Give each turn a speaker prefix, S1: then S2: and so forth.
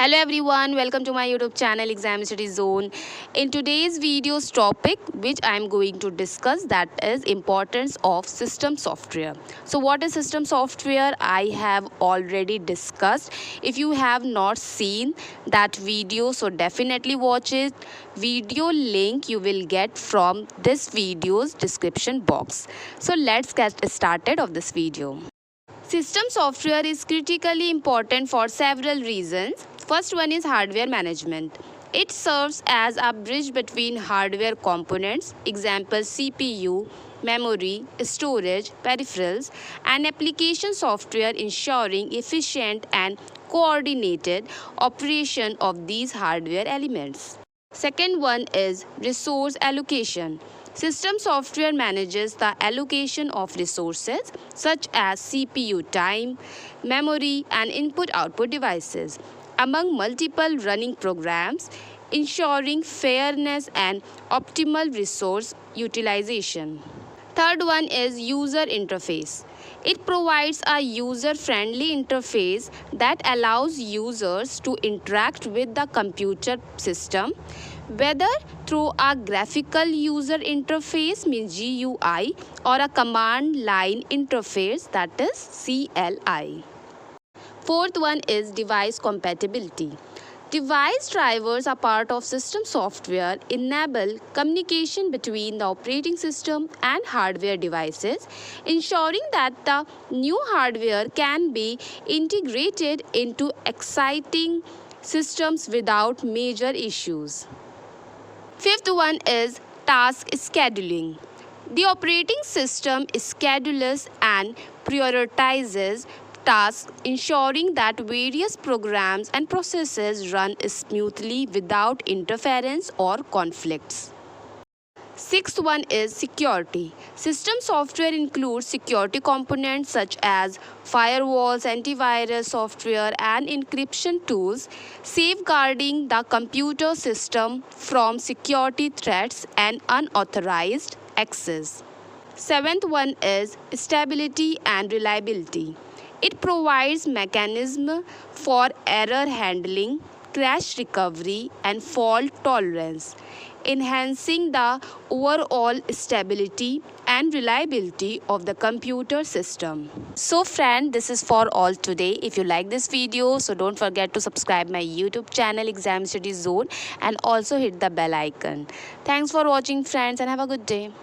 S1: Hello everyone, welcome to my YouTube channel Exam Study Zone. In today's video's topic, which I am going to discuss, that is importance of system software. So what is system software? I have already discussed. If you have not seen that video, so definitely watch it. Video link you will get from this video's description box. So let's get started of this video. System software is critically important for several reasons. First one is hardware management. It serves as a bridge between hardware components, example CPU, memory, storage, peripherals, and application software, ensuring efficient and coordinated operation of these hardware elements. Second one is resource allocation. System software manages the allocation of resources such as CPU time, memory, and input-output devices among multiple running programs, ensuring fairness and optimal resource utilization. Third one is user interface. It provides a user-friendly interface that allows users to interact with the computer system, whether through a graphical user interface means GUI or a command line interface, that is CLI. Fourth one is device compatibility. Device drivers are part of system software, enable communication between the operating system and hardware devices, ensuring that the new hardware can be integrated into exciting systems without major issues. Fifth one is task scheduling. The operating system schedules and prioritizes tasks, ensuring that various programs and processes run smoothly without interference or conflicts. Sixth one is security. System software includes security components such as firewalls, antivirus software, and encryption tools, safeguarding the computer system from security threats and unauthorized access. Seventh one is stability and reliability. It provides mechanism for error handling, crash recovery, and fault tolerance, enhancing the overall stability and reliability of the computer system. So friend, this is for all today. If you like this video, so don't forget to subscribe my YouTube channel Exam Study Zone and also hit the bell icon. Thanks for watching friends and have a good day.